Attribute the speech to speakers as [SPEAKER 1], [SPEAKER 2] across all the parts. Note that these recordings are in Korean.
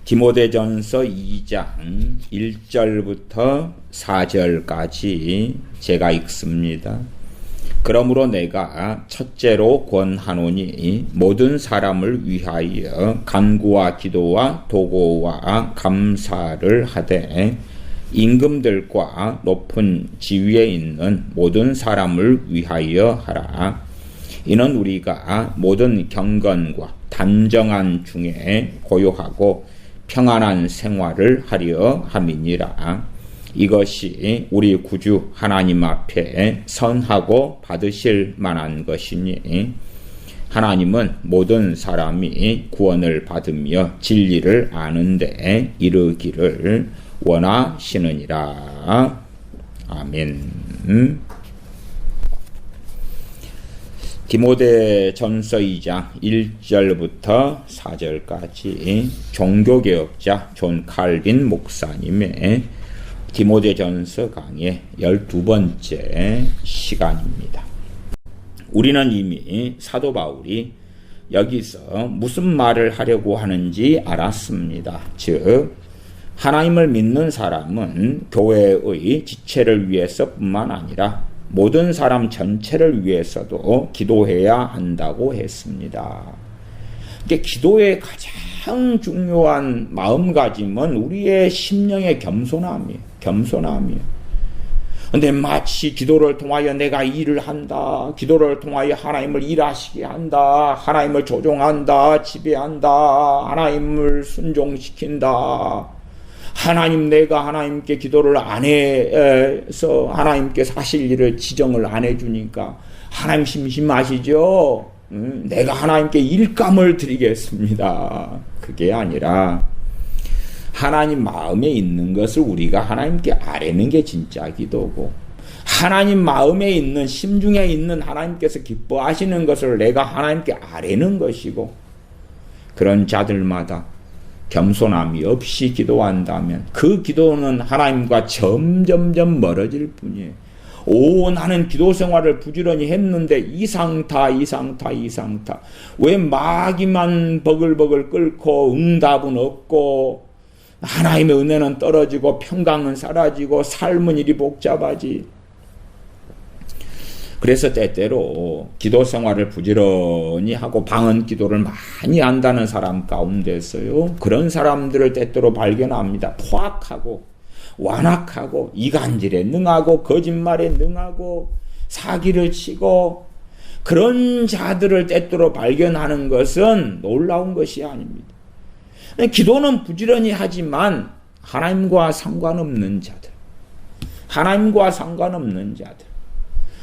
[SPEAKER 1] 디모데전서 2장 1절부터 4절까지 제가 읽습니다. 그러므로 내가 첫째로 권하노니 모든 사람을 위하여 간구와 기도와 도고와 감사를 하되 임금들과 높은 지위에 있는 모든 사람을 위하여 하라. 이는 우리가 모든 경건과 단정한 중에 고요하고 평안한 생활을 하려 함이니라. 이것이 우리 구주 하나님 앞에 선하고 받으실 만한 것이니 하나님은 모든 사람이 구원을 받으며 진리를 아는 데 이르기를 원하시느니라. 아멘. 디모데전서 2장 1절부터 4절까지 종교개혁자 존 칼빈 목사님의 디모데전서 강의 12번째 시간입니다. 우리는 이미 사도 바울이 여기서 무슨 말을 하려고 하는지 알았습니다. 즉 하나님을 믿는 사람은 교회의 지체를 위해서뿐만 아니라 모든 사람 전체를 위해서도 기도해야 한다고 했습니다. 근데 기도의 가장 중요한 마음가짐은 우리의 심령의 겸손함이에요. 근데 마치 기도를 통하여 내가 일을 한다, 기도를 통하여 하나님을 일하시게 한다, 하나님을 조종한다, 지배한다, 하나님을 순종시킨다, 하나님 내가 하나님께 기도를 안 해서 하나님께서 하실 일을 지정을 안 해주니까 하나님 심심하시죠? 내가 하나님께 일감을 드리겠습니다. 그게 아니라 하나님 마음에 있는 것을 우리가 하나님께 아뢰는 게 진짜 기도고, 하나님 마음에 있는 심중에 있는 하나님께서 기뻐하시는 것을 내가 하나님께 아뢰는 것이고, 그런 자들마다 겸손함이 없이 기도한다면 그 기도는 하나님과 점점점 멀어질 뿐이에요. 나는 기도 생활을 부지런히 했는데 이상타 왜 마귀만 버글버글 끓고 응답은 없고 하나님의 은혜는 떨어지고 평강은 사라지고 삶은 이리 복잡하지. 그래서 때때로 기도 생활을 부지런히 하고 방언 기도를 많이 한다는 사람 가운데서요, 그런 사람들을 때때로 발견합니다. 포악하고 완악하고 이간질에 능하고 거짓말에 능하고 사기를 치고, 그런 자들을 때때로 발견하는 것은 놀라운 것이 아닙니다. 기도는 부지런히 하지만 하나님과 상관없는 자들,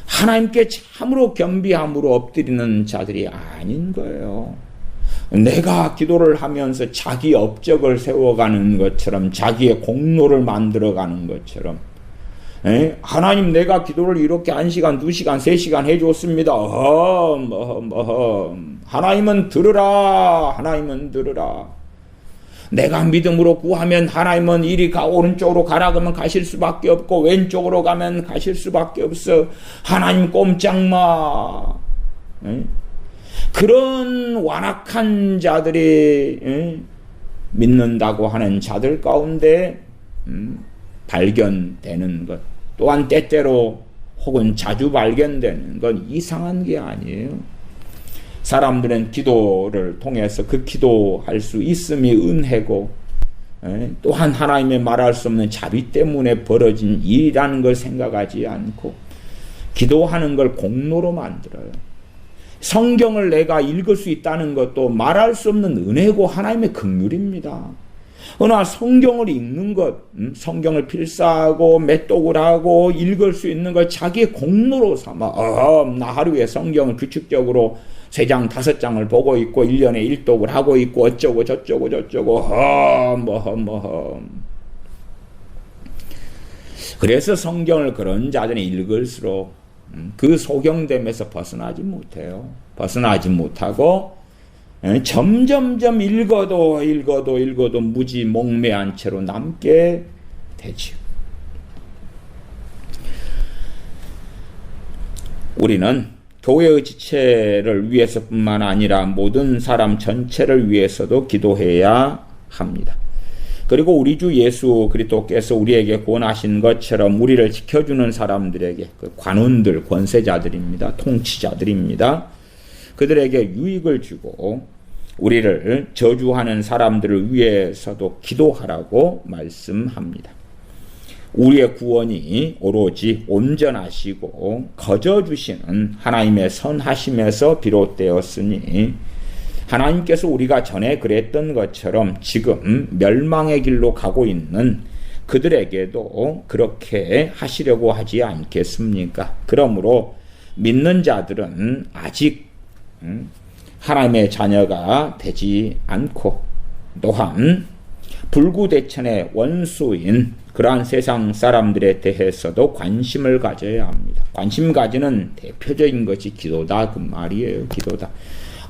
[SPEAKER 1] 하나님께 참으로 겸비함으로 엎드리는 자들이 아닌 거예요. 내가 기도를 하면서 자기 업적을 세워가는 것처럼, 자기의 공로를 만들어가는 것처럼, 하나님 내가 기도를 이렇게 1시간, 2시간, 3시간 해줬습니다. 하나님은 들으라. 내가 믿음으로 구하면 하나님은 이리 오른쪽으로 가라 그러면 가실 수밖에 없고 왼쪽으로 가면 가실 수밖에 없어. 하나님 꼼짝마. 그런 완악한 자들이 믿는다고 하는 자들 가운데 발견되는 것, 또한 때때로 혹은 자주 발견되는 건 이상한 게 아니에요. 사람들은 기도를 통해서 그 기도할 수 있음이 은혜고, 또한 하나님의 말할 수 없는 자비 때문에 벌어진 일이라는 걸 생각하지 않고 기도하는 걸 공로로 만들어요. 성경을 내가 읽을 수 있다는 것도 말할 수 없는 은혜고 하나님의 긍휼입니다. 그러나 성경을 읽는 것, 성경을 필사하고 메독을 하고 읽을 수 있는 걸 자기의 공로로 삼아, 나 하루에 성경을 규칙적으로 3장 5장을 보고 있고 1년에 1독을 하고 있고 어쩌고 저쩌고 그래서 성경을 그런 자들이 읽을수록 그 소경됨에서 벗어나지 못하고 점점점 읽어도 무지 몽매한 채로 남게 되지요. 우리는 교회의 지체를 위해서뿐만 아니라 모든 사람 전체를 위해서도 기도해야 합니다. 그리고 우리 주 예수 그리스도께서 우리에게 권하신 것처럼 우리를 지켜주는 사람들에게, 그 관원들, 권세자들입니다. 통치자들입니다. 그들에게 유익을 주고 우리를 저주하는 사람들을 위해서도 기도하라고 말씀합니다. 우리의 구원이 오로지 온전하시고 거저주시는 하나님의 선하심에서 비롯되었으니 하나님께서 우리가 전에 그랬던 것처럼 지금 멸망의 길로 가고 있는 그들에게도 그렇게 하시려고 하지 않겠습니까? 그러므로 믿는 자들은 아직 하나님의 자녀가 되지 않고 또한 불구대천의 원수인 그러한 세상 사람들에 대해서도 관심을 가져야 합니다. 관심 가지는 대표적인 것이 기도다 그 말이에요. 기도다.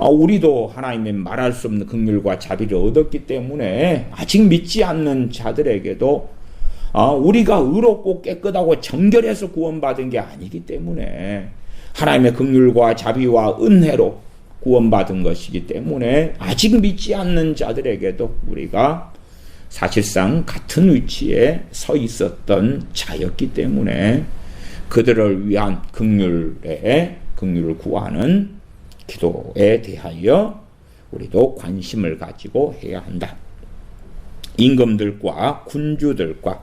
[SPEAKER 1] 우리도 하나님의 말할 수 없는 긍휼과 자비를 얻었기 때문에 아직 믿지 않는 자들에게도 우리가 의롭고 깨끗하고 정결해서 구원받은 게 아니기 때문에 하나님의 긍휼과 자비와 은혜로 구원받은 것이기 때문에 아직 믿지 않는 자들에게도 우리가 사실상 같은 위치에 서 있었던 자였기 때문에 그들을 위한 긍휼을 구하는 기도에 대하여 우리도 관심을 가지고 해야 한다. 임금들과 군주들과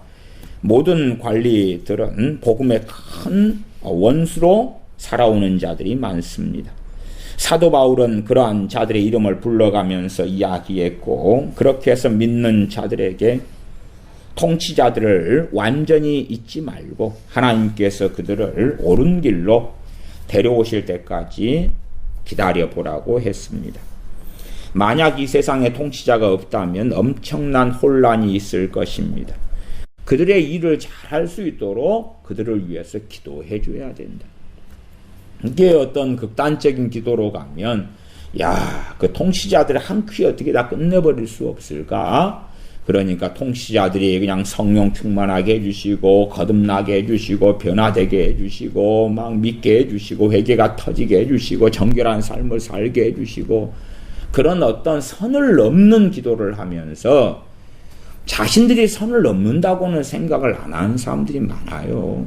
[SPEAKER 1] 모든 관리들은 복음의 큰 원수로 살아오는 자들이 많습니다. 사도 바울은 그러한 자들의 이름을 불러가면서 이야기했고, 그렇게 해서 믿는 자들에게 통치자들을 완전히 잊지 말고 하나님께서 그들을 옳은 길로 데려오실 때까지 기다려보라고 했습니다. 만약 이 세상에 통치자가 없다면 엄청난 혼란이 있을 것입니다. 그들의 일을 잘할 수 있도록 그들을 위해서 기도해 줘야 된다. 이게 어떤 극단적인 기도로 가면 그 통치자들의 한 퀴 어떻게 다 끝내버릴 수 없을까? 그러니까 통치자들이 그냥 성령 충만하게 해주시고 거듭나게 해주시고 변화되게 해주시고 막 믿게 해주시고 회개가 터지게 해주시고 정결한 삶을 살게 해주시고 그런 어떤 선을 넘는 기도를 하면서 자신들이 선을 넘는다고는 생각을 안 하는 사람들이 많아요.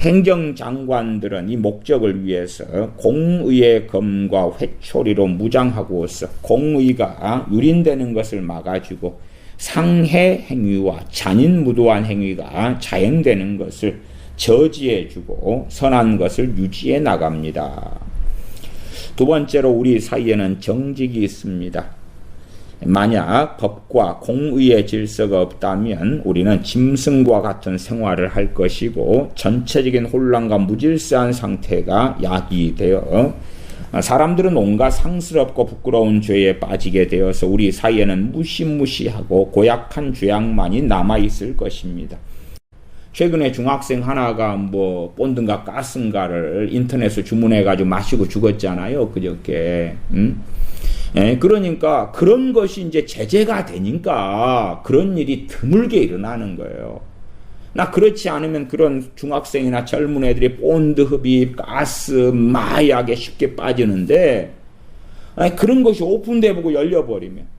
[SPEAKER 1] 행정장관들은 이 목적을 위해서 공의의 검과 회초리로 무장하고서 공의가 유린되는 것을 막아주고 상해 행위와 잔인무도한 행위가 자행되는 것을 저지해주고 선한 것을 유지해 나갑니다. 두 번째로 우리 사이에는 정직이 있습니다. 만약 법과 공의의 질서가 없다면 우리는 짐승과 같은 생활을 할 것이고 전체적인 혼란과 무질서한 상태가 야기되어 사람들은 온갖 상스럽고 부끄러운 죄에 빠지게 되어서 우리 사이에는 무시무시하고 고약한 죄악만이 남아있을 것입니다. 최근에 중학생 하나가 본드인가 가스인가를 인터넷으로 주문해가지고 마시고 죽었잖아요. 그저께. 그러니까 그런 것이 이제 제재가 되니까 그런 일이 드물게 일어나는 거예요. 그렇지 않으면 그런 중학생이나 젊은 애들이 본드 흡입, 가스, 마약에 쉽게 빠지는데 그런 것이 오픈되고 열려버리면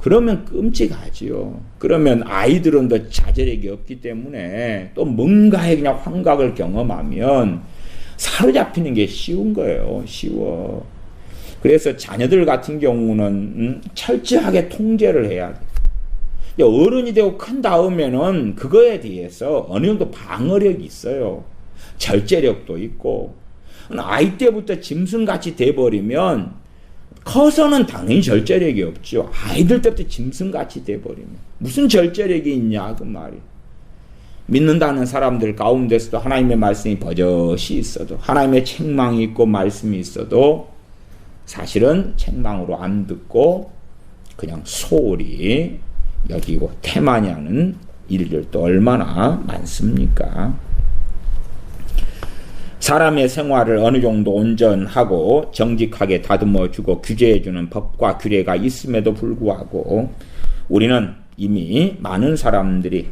[SPEAKER 1] 그러면 끔찍하지요. 그러면 아이들은 더 자제력이 없기 때문에 또 뭔가에 그냥 환각을 경험하면 사로잡히는 게 쉬운 거예요. 쉬워. 그래서 자녀들 같은 경우는 철저하게 통제를 해야 돼. 어른이 되고 큰 다음에는 그거에 대해서 어느 정도 방어력이 있어요. 절제력도 있고. 아이 때부터 짐승같이 돼버리면 커서는 당연히 절제력이 없죠. 아이들 때부터 짐승같이 돼버리면 무슨 절제력이 있냐 그 말이. 믿는다는 사람들 가운데서도 하나님의 말씀이 버젓이 있어도 하나님의 책망이 있고 말씀이 있어도 사실은 책망으로 안 듣고 그냥 소홀히 여기고 태만히 하는 일들도 얼마나 많습니까? 사람의 생활을 어느 정도 온전하고 정직하게 다듬어주고 규제해주는 법과 규례가 있음에도 불구하고 우리는 이미 많은 사람들이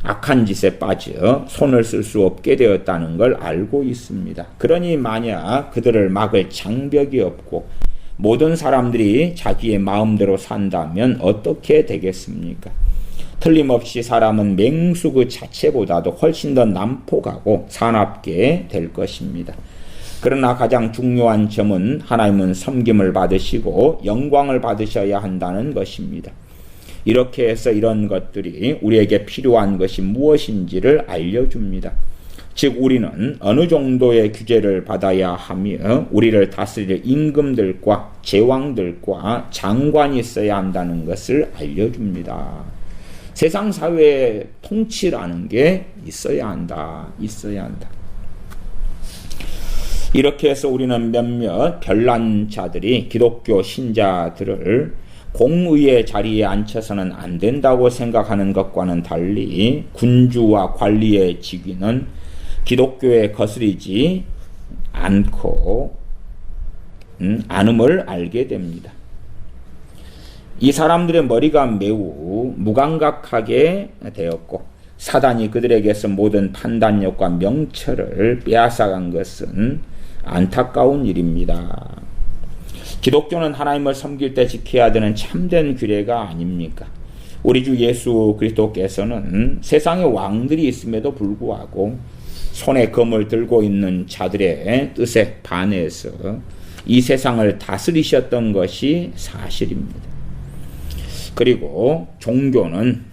[SPEAKER 1] 악한 짓에 빠져 손을 쓸 수 없게 되었다는 걸 알고 있습니다. 그러니 만약 그들을 막을 장벽이 없고 모든 사람들이 자기의 마음대로 산다면 어떻게 되겠습니까? 틀림없이 사람은 맹수 그 자체보다도 훨씬 더 난폭하고 사납게 될 것입니다. 그러나 가장 중요한 점은 하나님은 섬김을 받으시고 영광을 받으셔야 한다는 것입니다. 이렇게 해서 이런 것들이 우리에게 필요한 것이 무엇인지를 알려줍니다. 즉 우리는 어느 정도의 규제를 받아야 하며 우리를 다스릴 임금들과 제왕들과 장관이 있어야 한다는 것을 알려줍니다. 세상 사회에 통치라는 게 있어야 한다. 이렇게 해서 우리는 몇몇 별난 자들이 기독교 신자들을 공의의 자리에 앉혀서는 안 된다고 생각하는 것과는 달리 군주와 관리의 직위는 기독교에 거스리지 않고 않음을 알게 됩니다. 이 사람들의 머리가 매우 무감각하게 되었고 사단이 그들에게서 모든 판단력과 명철을 빼앗아간 것은 안타까운 일입니다. 기독교는 하나님을 섬길 때 지켜야 되는 참된 규례가 아닙니까? 우리 주 예수 그리스도께서는 세상의 왕들이 있음에도 불구하고 손에 검을 들고 있는 자들의 뜻에 반해서 이 세상을 다스리셨던 것이 사실입니다. 그리고 종교는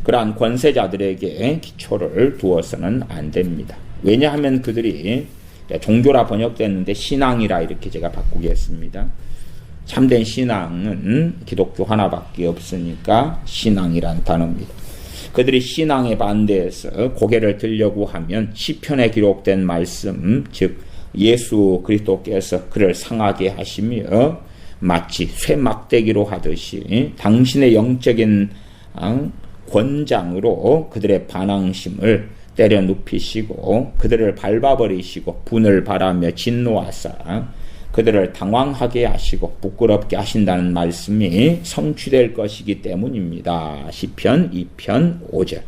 [SPEAKER 1] 그러한 권세자들에게 기초를 두어서는 안 됩니다. 왜냐하면 그들이 종교라 번역됐는데 신앙이라 이렇게 제가 바꾸겠습니다. 참된 신앙은 기독교 하나밖에 없으니까 신앙이란 단어입니다. 그들이 신앙에 반대해서 고개를 들려고 하면 시편에 기록된 말씀, 즉 예수 그리스도께서 그를 상하게 하시며 마치 쇠막대기로 하듯이 당신의 영적인 권장으로 그들의 반항심을 때려 눕히시고 그들을 밟아버리시고 분을 바라며 진노하사 그들을 당황하게 하시고 부끄럽게 하신다는 말씀이 성취될 것이기 때문입니다. 시편 2편 5절.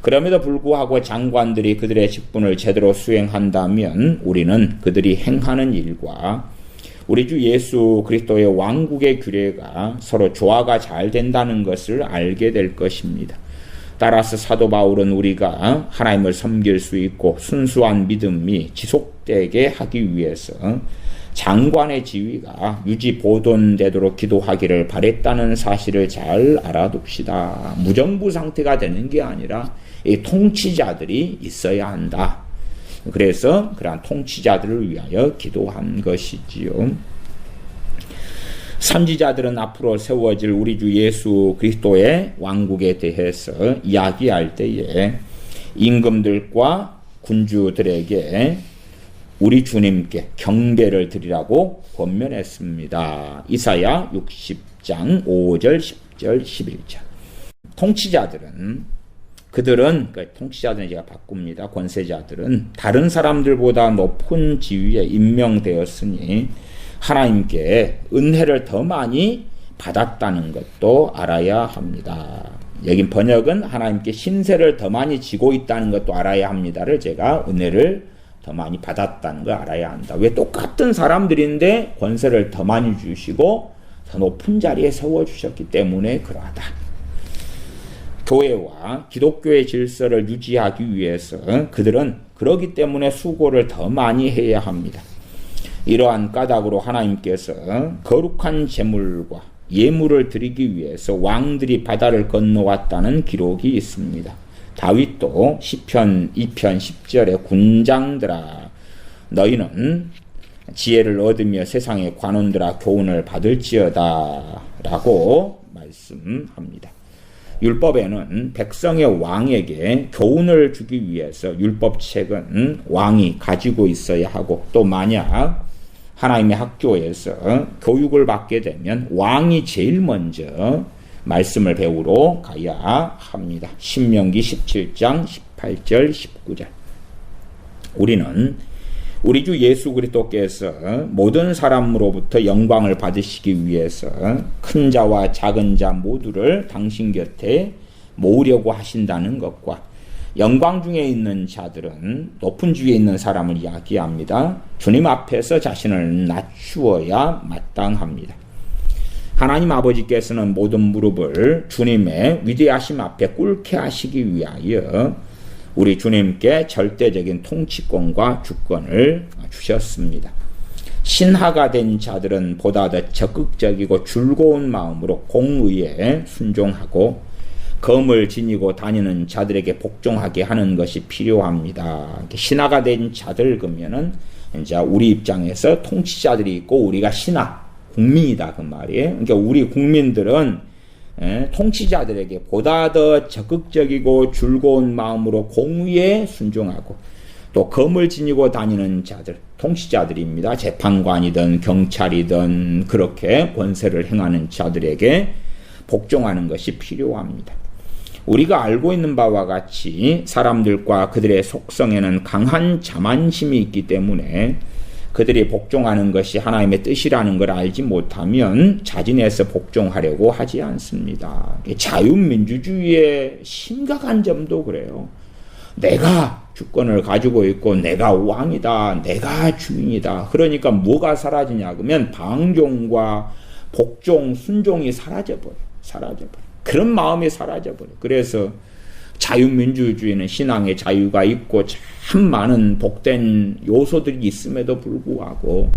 [SPEAKER 1] 그럼에도 불구하고 장관들이 그들의 직분을 제대로 수행한다면 우리는 그들이 행하는 일과 우리 주 예수 그리스도의 왕국의 규례가 서로 조화가 잘 된다는 것을 알게 될 것입니다. 따라서 사도 바울은 우리가 하나님을 섬길 수 있고 순수한 믿음이 지속되게 하기 위해서 장관의 지위가 유지 보존되도록 기도하기를 바랬다는 사실을 잘 알아둡시다. 무정부 상태가 되는 게 아니라 이 통치자들이 있어야 한다. 그래서 그러한 통치자들을 위하여 기도한 것이지요. 선지자들은 앞으로 세워질 우리 주 예수 그리스도의 왕국에 대해서 이야기할 때에 임금들과 군주들에게 우리 주님께 경배를 드리라고 권면했습니다. 이사야 60장 5절 10절 11절. 통치자들은 통치자들은 제가 바꿉니다. 권세자들은 다른 사람들보다 높은 지위에 임명되었으니 하나님께 은혜를 더 많이 받았다는 것도 알아야 합니다. 여긴 번역은 하나님께 신세를 더 많이 지고 있다는 것도 알아야 합니다를 제가 은혜를 더 많이 받았다는 걸 알아야 한다. 왜 똑같은 사람들인데 권세를 더 많이 주시고 더 높은 자리에 세워주셨기 때문에 그러하다. 교회와 기독교의 질서를 유지하기 위해서 그들은 그러기 때문에 수고를 더 많이 해야 합니다. 이러한 까닭으로 하나님께서 거룩한 제물과 예물을 드리기 위해서 왕들이 바다를 건너왔다는 기록이 있습니다. 다윗도 시편 2편 10절에 군장들아 너희는 지혜를 얻으며 세상의 관원들아 교훈을 받을지어다 라고 말씀합니다. 율법에는 백성의 왕에게 교훈을 주기 위해서 율법책은 왕이 가지고 있어야 하고 또 만약 하나님의 학교에서 교육을 받게 되면 왕이 제일 먼저 말씀을 배우러 가야 합니다. 신명기 17장 18절 19절. 우리는 우리 주 예수 그리스도께서 모든 사람으로부터 영광을 받으시기 위해서 큰 자와 작은 자 모두를 당신 곁에 모으려고 하신다는 것과 영광 중에 있는 자들은 높은 주위에 있는 사람을 이야기합니다. 주님 앞에서 자신을 낮추어야 마땅합니다. 하나님 아버지께서는 모든 무릎을 주님의 위대하심 앞에 꿇게 하시기 위하여 우리 주님께 절대적인 통치권과 주권을 주셨습니다. 신하가 된 자들은 보다 더 적극적이고 즐거운 마음으로 공의에 순종하고 검을 지니고 다니는 자들에게 복종하게 하는 것이 필요합니다. 신하가 된 자들 그러면은 이제 우리 입장에서 통치자들이 있고 우리가 신하, 국민이다 그 말이에요. 그러니까 우리 국민들은 통치자들에게 보다 더 적극적이고 즐거운 마음으로 공의에 순종하고 또 검을 지니고 다니는 자들, 통치자들입니다. 재판관이든 경찰이든 그렇게 권세를 행하는 자들에게 복종하는 것이 필요합니다. 우리가 알고 있는 바와 같이 사람들과 그들의 속성에는 강한 자만심이 있기 때문에 그들이 복종하는 것이 하나님의 뜻이라는 걸 알지 못하면 자진해서 복종하려고 하지 않습니다. 자유민주주의의 심각한 점도 그래요. 내가 주권을 가지고 있고 내가 왕이다, 내가 주인이다. 그러니까 뭐가 사라지냐 그러면 방종과 복종, 순종이 사라져버려요. 그런 마음이 사라져버려요. 그래서 자유민주주의는 신앙의 자유가 있고 참 많은 복된 요소들이 있음에도 불구하고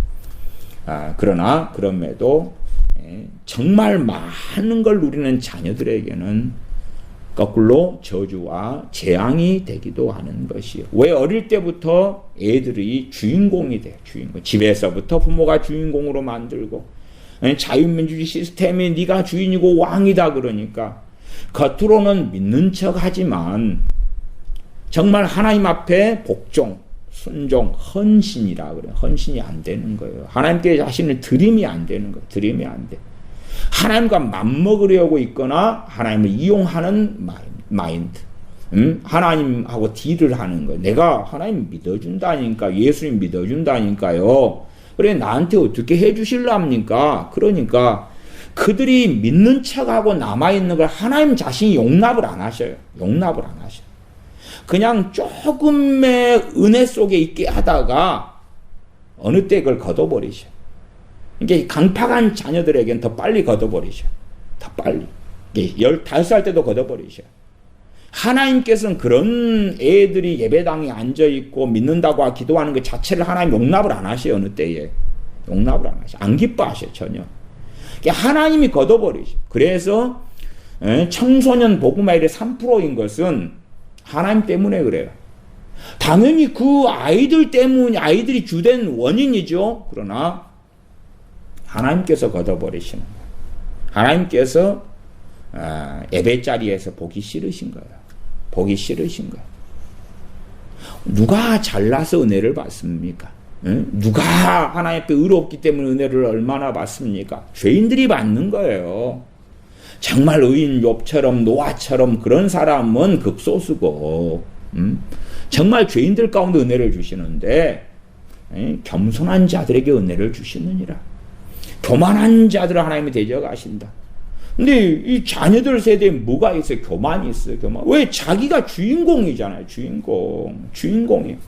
[SPEAKER 1] 그러나 그럼에도 정말 많은 걸 누리는 자녀들에게는 거꾸로 저주와 재앙이 되기도 하는 것이에요. 왜 어릴 때부터 애들이 주인공이 돼요. 주인공. 집에서부터 부모가 주인공으로 만들고 자유민주주의 시스템이 네가 주인이고 왕이다 그러니까 겉으로는 믿는 척하지만 정말 하나님 앞에 복종, 순종, 헌신이라 그래요. 헌신이 안 되는 거예요. 하나님께 자신을 드림이 안 되는 거예요. 드림이 안 돼. 하나님과 맞먹으려고 있거나 하나님을 이용하는 마인드. 하나님하고 딜을 하는 거예요. 내가 하나님 믿어준다니까, 예수님 믿어준다니까요. 그래 나한테 어떻게 해주실랍니까? 그러니까 그들이 믿는 척하고 남아있는 걸 하나님 자신이 용납을 안 하셔요. 용납을 안 하셔요. 그냥 조금의 은혜 속에 있게 하다가 어느 때 그걸 걷어버리셔요. 이게 강팍한 자녀들에겐 더 빨리 걷어버리셔요. 더 빨리. 15살 때도 걷어버리셔요. 하나님께서는 그런 애들이 예배당에 앉아있고 믿는다고 기도하는 것 자체를 하나님 용납을 안 하셔요. 어느 때에. 용납을 안 하셔요. 안 기뻐하셔요. 전혀. 하나님이 걷어버리죠. 그래서 청소년 복음화율의 3%인 것은 하나님 때문에 그래요. 당연히 그 아이들 때문에 아이들이 주된 원인이죠. 그러나 하나님께서 걷어버리시는 거예요. 하나님께서 예배 자리에서 보기 싫으신 거예요. 보기 싫으신 거예요. 누가 잘나서 은혜를 받습니까? 누가 하나님 앞에 의롭기 때문에 은혜를 얼마나 받습니까? 죄인들이 받는 거예요. 정말 의인 욥처럼 노아처럼 그런 사람은 극소수고 정말 죄인들 가운데 은혜를 주시는데 겸손한 자들에게 은혜를 주시느니라. 교만한 자들을 하나님이 대적하신다. 근데 이 자녀들 세대에 뭐가 있어요? 교만이 있어요. 교만. 왜? 자기가 주인공이잖아요. 주인공이에요.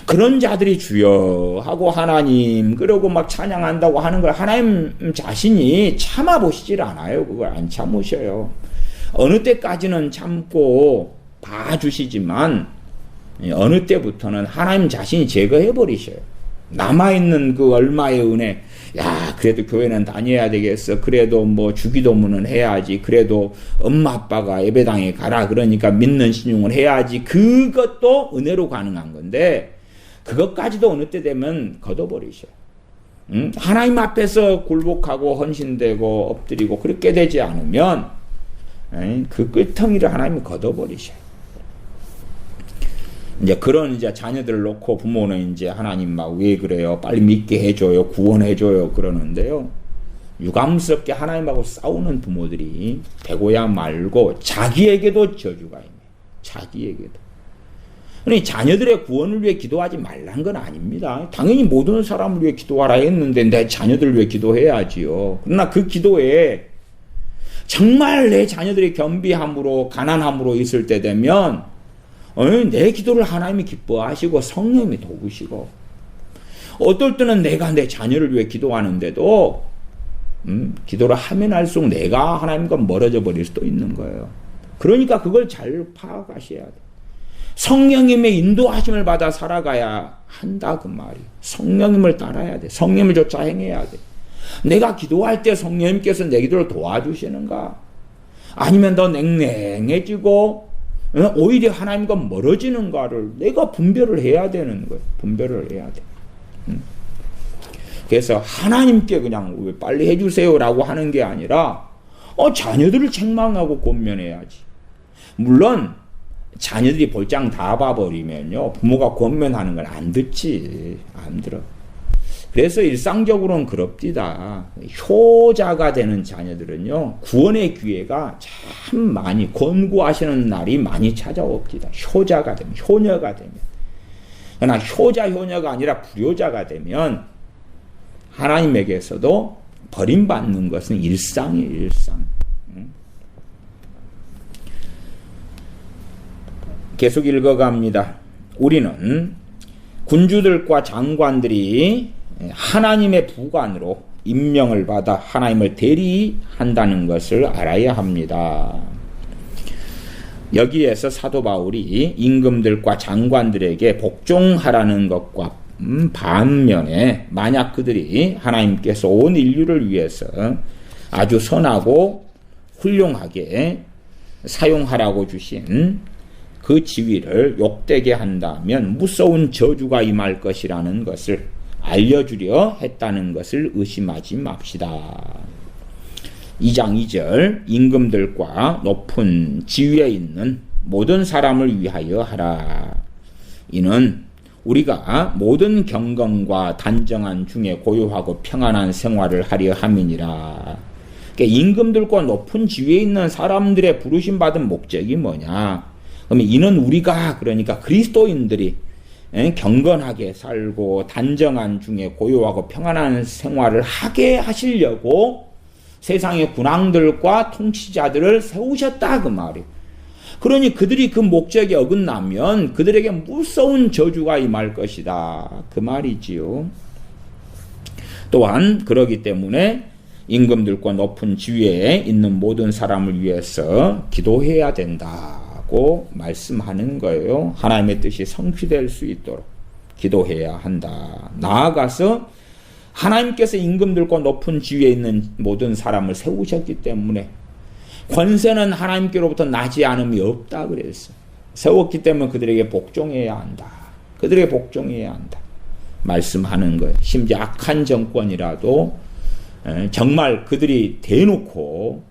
[SPEAKER 1] 그런 자들이 주여 하고 하나님 그러고 막 찬양한다고 하는 걸 하나님 자신이 참아보시질 않아요. 그걸 안 참으셔요. 어느 때까지는 참고 봐주시지만 어느 때부터는 하나님 자신이 제거해버리셔요. 남아있는 그 얼마의 은혜, 야 그래도 교회는 다녀야 되겠어. 그래도 뭐 주기도문은 해야지. 그래도 엄마 아빠가 예배당에 가라 그러니까 믿는 신용을 해야지. 그것도 은혜로 가능한 건데 그것까지도 어느 때 되면 걷어버리셔요. 하나님 앞에서 굴복하고 헌신되고 엎드리고 그렇게 되지 않으면 그 끄텅이를 하나님이 걷어버리셔요. 이제 그런 이제 자녀들을 놓고 부모는 이제 하나님 막 왜 그래요? 빨리 믿게 해줘요. 구원해줘요. 그러는데요. 유감스럽게 하나님하고 싸우는 부모들이 되고야 말고 자기에게도 저주가 있네. 자기에게도. 그러니 자녀들의 구원을 위해 기도하지 말란 건 아닙니다. 당연히 모든 사람을 위해 기도하라 했는데 내 자녀들을 위해 기도해야지요. 그러나 그 기도에 정말 내 자녀들이 겸비함으로 가난함으로 있을 때 되면 내 기도를 하나님이 기뻐하시고 성령님이 도우시고, 어떨 때는 내가 내 자녀를 위해 기도하는데도 기도를 하면 할수록 내가 하나님과 멀어져 버릴 수도 있는 거예요. 그러니까 그걸 잘 파악하셔야 돼. 성령님의 인도하심을 받아 살아가야 한다 그 말이에요. 성령님을 따라야 돼. 성령님을 쫓아 행해야 돼. 내가 기도할 때 성령님께서 내 기도를 도와주시는가? 아니면 더 냉랭해지고 오히려 하나님과 멀어지는가를 내가 분별을 해야 되는 거예요. 분별을 해야 돼. 그래서 하나님께 그냥 빨리 해주세요라고 하는 게 아니라 자녀들을 책망하고 권면해야지. 물론 자녀들이 볼장 다 봐버리면요, 부모가 권면하는 걸 안 듣지. 안 들어. 그래서 일상적으로는 그럽디다. 효자가 되는 자녀들은요, 구원의 기회가 참 많이, 권고하시는 날이 많이 찾아옵니다. 효자가 되면, 효녀가 되면. 그러나 효자, 효녀가 아니라 불효자가 되면 하나님에게서도 버림받는 것은 일상이에요, 일상. 계속 읽어갑니다. 우리는 군주들과 장관들이 하나님의 부관으로 임명을 받아 하나님을 대리한다는 것을 알아야 합니다. 여기에서 사도 바울이 임금들과 장관들에게 복종하라는 것과 반면에 만약 그들이 하나님께서 온 인류를 위해서 아주 선하고 훌륭하게 사용하라고 주신 그 지위를 욕되게 한다면 무서운 저주가 임할 것이라는 것을 알려주려 했다는 것을 의심하지 맙시다. 2장 2절 임금들과 높은 지위에 있는 모든 사람을 위하여 하라. 이는 우리가 모든 경건과 단정한 중에 고요하고 평안한 생활을 하려 함이니라. 그러니까 임금들과 높은 지위에 있는 사람들의 부르심 받은 목적이 뭐냐? 그러면 이는 우리가, 그러니까 그리스도인들이 경건하게 살고 단정한 중에 고요하고 평안한 생활을 하게 하시려고 세상의 군왕들과 통치자들을 세우셨다 그 말이에요. 그러니 그들이 그 목적에 어긋나면 그들에게 무서운 저주가 임할 것이다 그 말이지요. 또한 그러기 때문에 임금들과 높은 지위에 있는 모든 사람을 위해서 기도해야 된다고 말씀하는 거예요. 하나님의 뜻이 성취될 수 있도록 기도해야 한다. 나아가서 하나님께서 임금들과 높은 지위에 있는 모든 사람을 세우셨기 때문에 권세는 하나님께로부터 나지 않음이 없다 그랬어요. 세웠기 때문에 그들에게 복종해야 한다. 그들에게 복종해야 한다. 말씀하는 거예요. 심지어 악한 정권이라도 정말 그들이 대놓고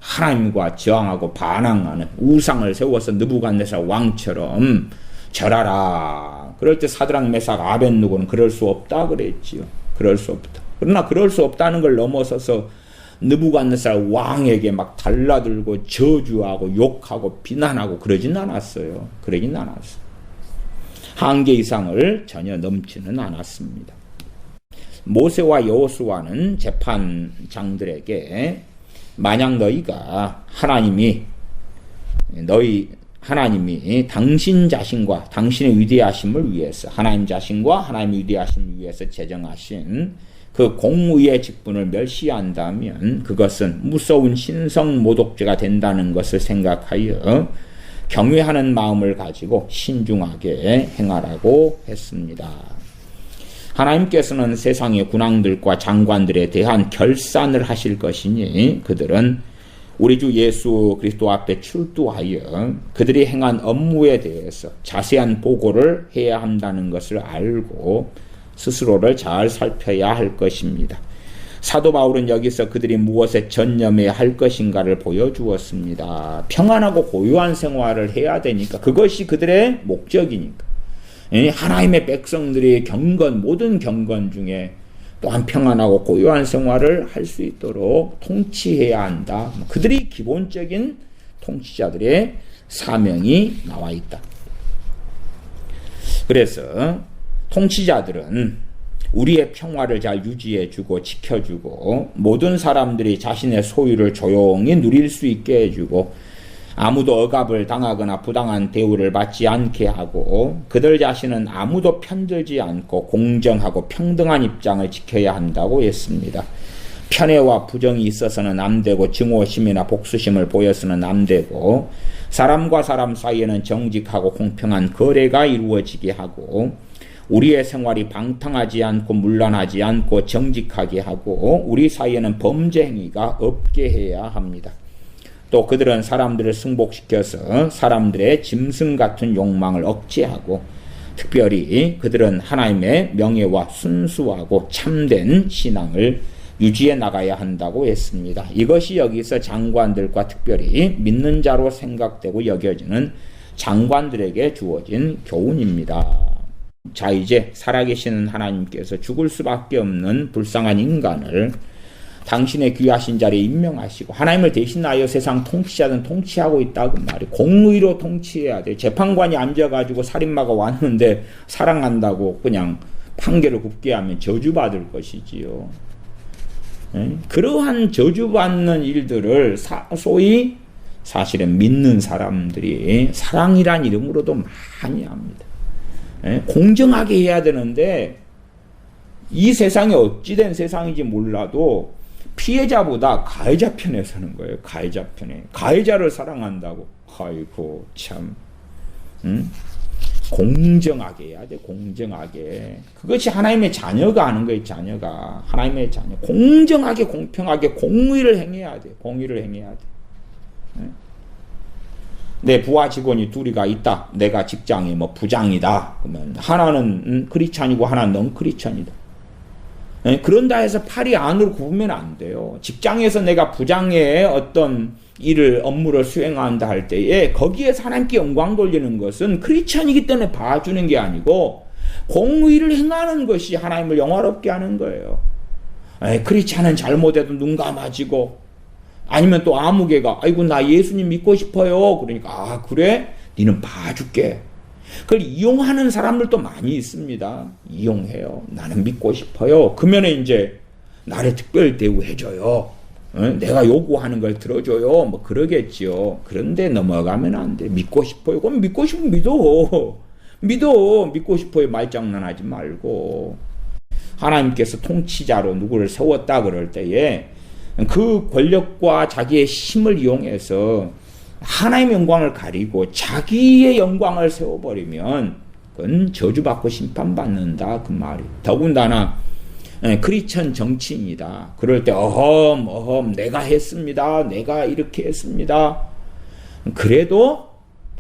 [SPEAKER 1] 하나님과 저항하고 반항하는 우상을 세워서 느부갓네살 왕처럼 절하라. 그럴 때 사드락 메삭 아벳느고는 그럴 수 없다 그랬지요. 그럴 수 없다. 그러나 그럴 수 없다는 걸 넘어서서 느부갓네살 왕에게 막 달라들고 저주하고 욕하고 비난하고 그러진 않았어요. 그러진 않았어요. 한계 이상을 전혀 넘지는 않았습니다. 모세와 여호수아는 재판장들에게 만약 하나님이 당신 자신과 당신의 위대하심을 위해서 하나님 자신과 하나님의 위대하심을 위해서 제정하신 그 공의의 직분을 멸시한다면 그것은 무서운 신성 모독죄가 된다는 것을 생각하여 경외하는 마음을 가지고 신중하게 행하라고 했습니다. 하나님께서는 세상의 군왕들과 장관들에 대한 결산을 하실 것이니 그들은 우리 주 예수 그리스도 앞에 출두하여 그들이 행한 업무에 대해서 자세한 보고를 해야 한다는 것을 알고 스스로를 잘 살펴야 할 것입니다. 사도 바울은 여기서 그들이 무엇에 전념해야 할 것인가를 보여주었습니다. 평안하고 고요한 생활을 해야 되니까 그것이 그들의 목적이니까. 하나님의 백성들이 모든 경건 중에 또한 평안하고 고요한 생활을 할 수 있도록 통치해야 한다. 그들이 기본적인 통치자들의 사명이 나와 있다. 그래서 통치자들은 우리의 평화를 잘 유지해주고 지켜주고 모든 사람들이 자신의 소유를 조용히 누릴 수 있게 해주고 아무도 억압을 당하거나 부당한 대우를 받지 않게 하고 그들 자신은 아무도 편들지 않고 공정하고 평등한 입장을 지켜야 한다고 했습니다. 편애와 부정이 있어서는 안 되고 증오심이나 복수심을 보여서는 안 되고 사람과 사람 사이에는 정직하고 공평한 거래가 이루어지게 하고 우리의 생활이 방탕하지 않고 문란하지 않고 정직하게 하고 우리 사이에는 범죄 행위가 없게 해야 합니다. 또 그들은 사람들을 승복시켜서 사람들의 짐승 같은 욕망을 억제하고 특별히 그들은 하나님의 명예와 순수하고 참된 신앙을 유지해 나가야 한다고 했습니다. 이것이 여기서 장관들과 특별히 믿는 자로 생각되고 여겨지는 장관들에게 주어진 교훈입니다. 자, 이제 살아계시는 하나님께서 죽을 수밖에 없는 불쌍한 인간을 당신의 귀하신 자리에 임명하시고 하나님을 대신하여 세상 통치자는 통치하고 있다 그 말이. 공의로 통치해야 돼. 재판관이 앉아가지고 살인마가 왔는데 사랑한다고 그냥 판결을 굽게 하면 저주받을 것이지요. 그러한 저주받는 일들을 소위 사실은 믿는 사람들이 사랑이란 이름으로도 많이 합니다. 공정하게 해야 되는데 이 세상이 어찌된 세상인지 몰라도 피해자보다 가해자 편에 서는 거예요. 가해자 편에. 가해자를 사랑한다고. 아이고 참. 공정하게 해야 돼. 공정하게. 그것이 하나님의 자녀가 하는 거예요. 자녀가. 하나님의 자녀. 공정하게 공평하게 공의를 행해야 돼. 공의를 행해야 돼. 내 부하 직원이 둘이가 있다. 내가 직장이 뭐 부장이다. 그러면 하나는 크리스찬이고 하나는 넌 크리스찬이다. 그런다 해서 팔이 안으로 굽으면 안 돼요. 직장에서 내가 부장의 어떤 업무를 수행한다 할 때에 거기에서 하나님께 영광 돌리는 것은 크리스찬이기 때문에 봐주는 게 아니고 공의를 행하는 것이 하나님을 영화롭게 하는 거예요. 크리스찬은 잘못해도 눈 감아지고 아니면 또 아무개가 아이고 나 예수님 믿고 싶어요. 그러니까 아 그래? 니는 봐줄게. 그걸 이용하는 사람들도 많이 있습니다. 이용해요. 나는 믿고 싶어요. 그러면 이제 나를 특별 대우해줘요. 내가 요구하는 걸 들어줘요. 뭐 그러겠지요. 그런데 넘어가면 안 돼. 믿고 싶어요. 그럼 믿고 싶으면 믿어. 믿고 싶어요. 말장난하지 말고. 하나님께서 통치자로 누구를 세웠다 그럴 때에 그 권력과 자기의 힘을 이용해서 하나님의 영광을 가리고 자기의 영광을 세워버리면 그건 저주받고 심판받는다 그 말이. 더군다나 크리스천 정치인이다. 그럴 때 어험 내가 했습니다. 내가 이렇게 했습니다. 그래도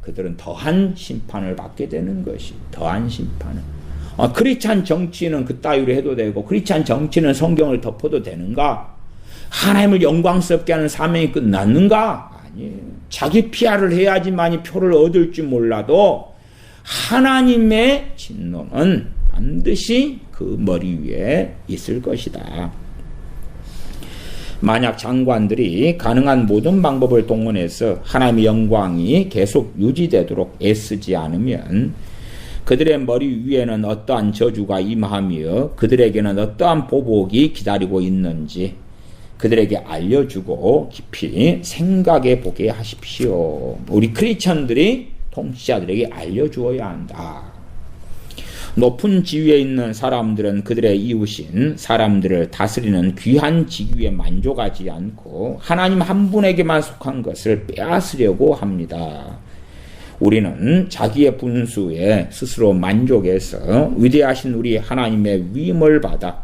[SPEAKER 1] 그들은 더한 심판을 받게 되는 것이. 더한 심판을. 크리스천 정치인은 그따위로 해도 되고 크리스천 정치인은 성경을 덮어도 되는가? 하나님을 영광스럽게 하는 사명이 끝났는가? 아니에요. 자기 PR을 해야지만이 표를 얻을 줄 몰라도 하나님의 진노는 반드시 그 머리 위에 있을 것이다. 만약 장관들이 가능한 모든 방법을 동원해서 하나님의 영광이 계속 유지되도록 애쓰지 않으면 그들의 머리 위에는 어떠한 저주가 임하며 그들에게는 어떠한 보복이 기다리고 있는지 그들에게 알려주고 깊이 생각해 보게 하십시오. 우리 크리스천들이 통치자들에게 알려주어야 한다. 높은 지위에 있는 사람들은 그들의 이웃인 사람들을 다스리는 귀한 직위에 만족하지 않고 하나님 한 분에게만 속한 것을 빼앗으려고 합니다. 우리는 자기의 분수에 스스로 만족해서 위대하신 우리 하나님의 위임을 받아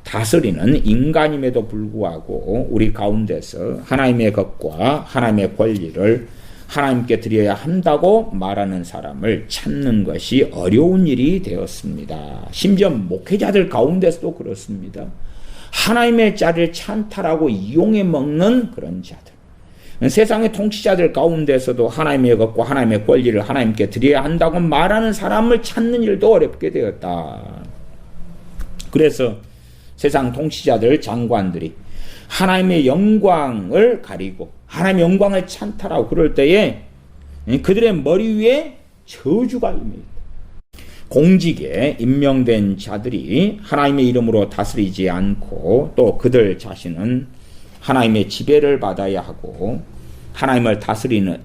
[SPEAKER 1] 다스리는 인간임에도 불구하고 우리 가운데서 하나님의 것과 하나님의 권리를 하나님께 드려야 한다고 말하는 사람을 찾는 것이 어려운 일이 되었습니다. 심지어 목회자들 가운데서도 그렇습니다. 하나님의 자리를 찬탈하고 이용해 먹는 그런 자들. 세상의 통치자들 가운데서도 하나님의 것과 하나님의 권리를 하나님께 드려야 한다고 말하는 사람을 찾는 일도 어렵게 되었다. 그래서 세상 통치자들, 장관들이 하나님의 영광을 가리고 하나님의 영광을 찬탈하고 그럴 때에 그들의 머리 위에 저주가 임합니다. 공직에 임명된 자들이 하나님의 이름으로 다스리지 않고 또 그들 자신은 하나님의 지배를 받아야 하고 하나님을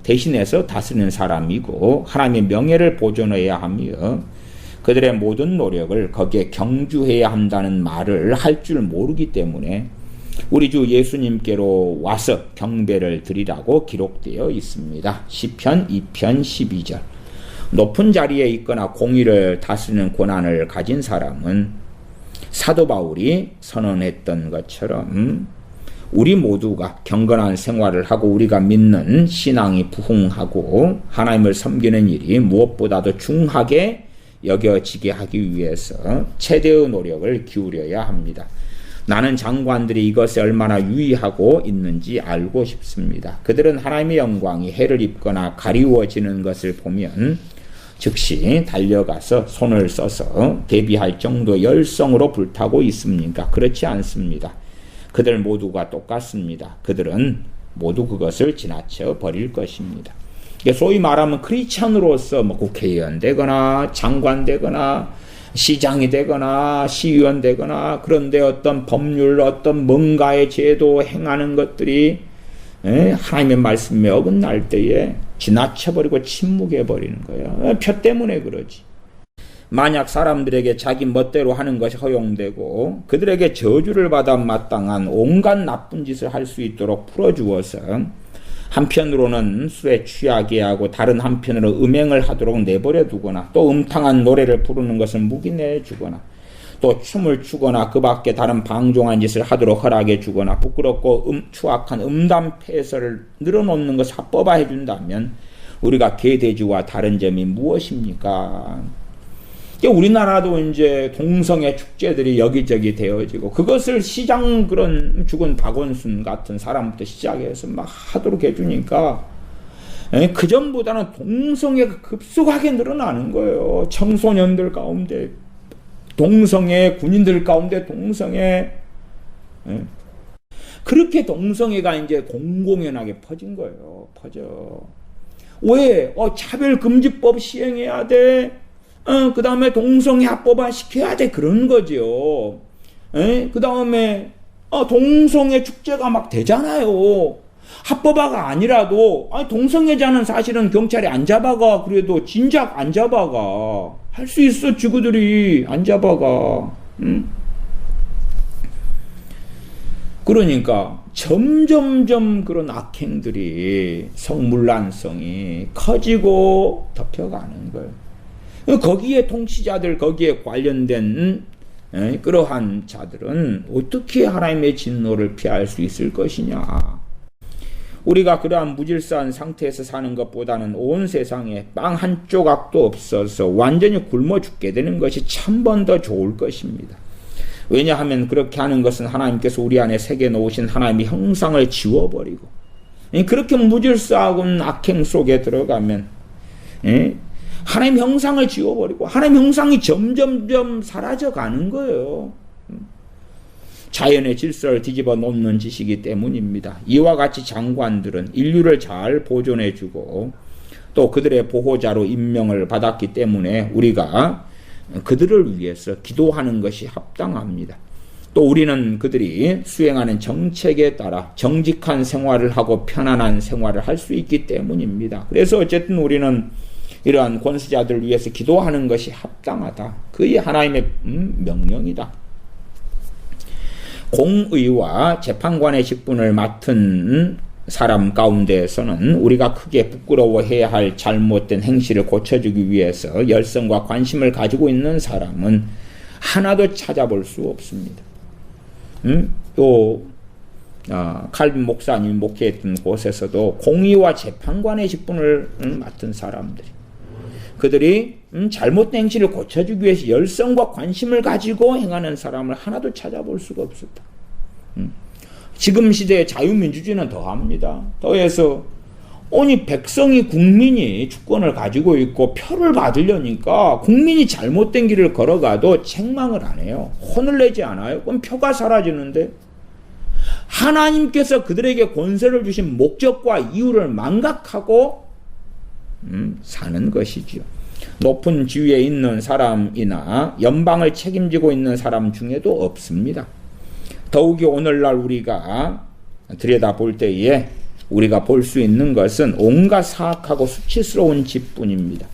[SPEAKER 1] 대신해서 다스리는 사람이고 하나님의 명예를 보존해야 하며 그들의 모든 노력을 거기에 경주해야 한다는 말을 할 줄 모르기 때문에 우리 주 예수님께로 와서 경배를 드리라고 기록되어 있습니다. 시편 2편 12절. 높은 자리에 있거나 공의를 다스리는 권한을 가진 사람은 사도 바울이 선언했던 것처럼 우리 모두가 경건한 생활을 하고 우리가 믿는 신앙이 부흥하고 하나님을 섬기는 일이 무엇보다도 중하게 여겨지게 하기 위해서 최대의 노력을 기울여야 합니다. 나는 장관들이 이것에 얼마나 유의하고 있는지 알고 싶습니다. 그들은 하나님의 영광이 해를 입거나 가리워지는 것을 보면 즉시 달려가서 손을 써서 대비할 정도의 열성으로 불타고 있습니까? 그렇지 않습니다. 그들 모두가 똑같습니다. 그들은 모두 그것을 지나쳐 버릴 것입니다. 소위 말하면 크리스천으로서 국회의원 되거나 장관 되거나 시장이 되거나 시의원 되거나 그런데 어떤 법률 어떤 뭔가의 제도 행하는 것들이 하나님의 말씀에 어긋날 때에 지나쳐버리고 침묵해버리는 거예요. 표 때문에 그러지. 만약 사람들에게 자기 멋대로 하는 것이 허용되고 그들에게 저주를 받아 마땅한 온갖 나쁜 짓을 할 수 있도록 풀어주어서 한편으로는 술에 취하게 하고 다른 한편으로 음행을 하도록 내버려 두거나 또 음탕한 노래를 부르는 것을 묵인해 주거나 또 춤을 추거나 그 밖에 다른 방종한 짓을 하도록 허락해 주거나 부끄럽고 추악한 음담 폐설을 늘어놓는 것을 합법화해 준다면 우리가 개돼지와 다른 점이 무엇입니까? 우리나라도 이제 동성애 축제들이 여기저기 되어지고 그것을 시장 그런 죽은 박원순 같은 사람부터 시작해서 막 하도록 해주니까 그 전보다는 동성애가 급속하게 늘어나는 거예요. 청소년들 가운데 동성애, 군인들 가운데 동성애. 그렇게 동성애가 이제 공공연하게 퍼진 거예요. 퍼져. 왜? 차별금지법 시행해야 돼. 그 다음에 동성애 합법화 시켜야 돼. 그런 거죠. 그 다음에, 동성애 축제가 막 되잖아요. 합법화가 아니라도, 동성애자는 사실은 경찰이 안 잡아가. 그래도 진작 안 잡아가. 할 수 있어, 지구들이. 안 잡아가. 그러니까, 점점점 그런 악행들이 성물란성이 커지고 덮여가는 거예요. 거기에 통치자들, 거기에 관련된 그러한 자들은 어떻게 하나님의 진노를 피할 수 있을 것이냐. 우리가 그러한 무질서한 상태에서 사는 것보다는 온 세상에 빵 한 조각도 없어서 완전히 굶어 죽게 되는 것이 1000번 더 좋을 것입니다. 왜냐하면 그렇게 하는 것은 하나님께서 우리 안에 새겨 놓으신 하나님의 형상을 지워버리고 그렇게 무질서하고 악행 속에 들어가면 하나님 형상을 지워버리고 하나님 형상이 점점점 사라져가는 거예요. 자연의 질서를 뒤집어 놓는 짓이기 때문입니다. 이와 같이 장관들은 인류를 잘 보존해주고 또 그들의 보호자로 임명을 받았기 때문에 우리가 그들을 위해서 기도하는 것이 합당합니다. 또 우리는 그들이 수행하는 정책에 따라 정직한 생활을 하고 편안한 생활을 할 수 있기 때문입니다. 그래서 어쨌든 우리는 이러한 권수자들을 위해서 기도하는 것이 합당하다. 그게 하나님의 명령이다. 공의와 재판관의 직분을 맡은 사람 가운데에서는 우리가 크게 부끄러워해야 할 잘못된 행실을 고쳐주기 위해서 열성과 관심을 가지고 있는 사람은 하나도 찾아볼 수 없습니다. 칼빈 목사님이 목회했던 곳에서도 공의와 재판관의 직분을 맡은 사람들이 그들이 잘못된 행실을 고쳐주기 위해서 열성과 관심을 가지고 행하는 사람을 하나도 찾아볼 수가 없었다. 지금 시대의 자유민주주의는 더합니다. 더해서 백성이 국민이 주권을 가지고 있고 표를 받으려니까 국민이 잘못된 길을 걸어가도 책망을 안 해요. 혼을 내지 않아요. 그럼 표가 사라지는데 하나님께서 그들에게 권세를 주신 목적과 이유를 망각하고 사는 것이지요. 높은 지위에 있는 사람이나 연방을 책임지고 있는 사람 중에도 없습니다. 더욱이 오늘날 우리가 들여다볼 때에 우리가 볼 수 있는 것은 온갖 사악하고 수치스러운 짓뿐입니다.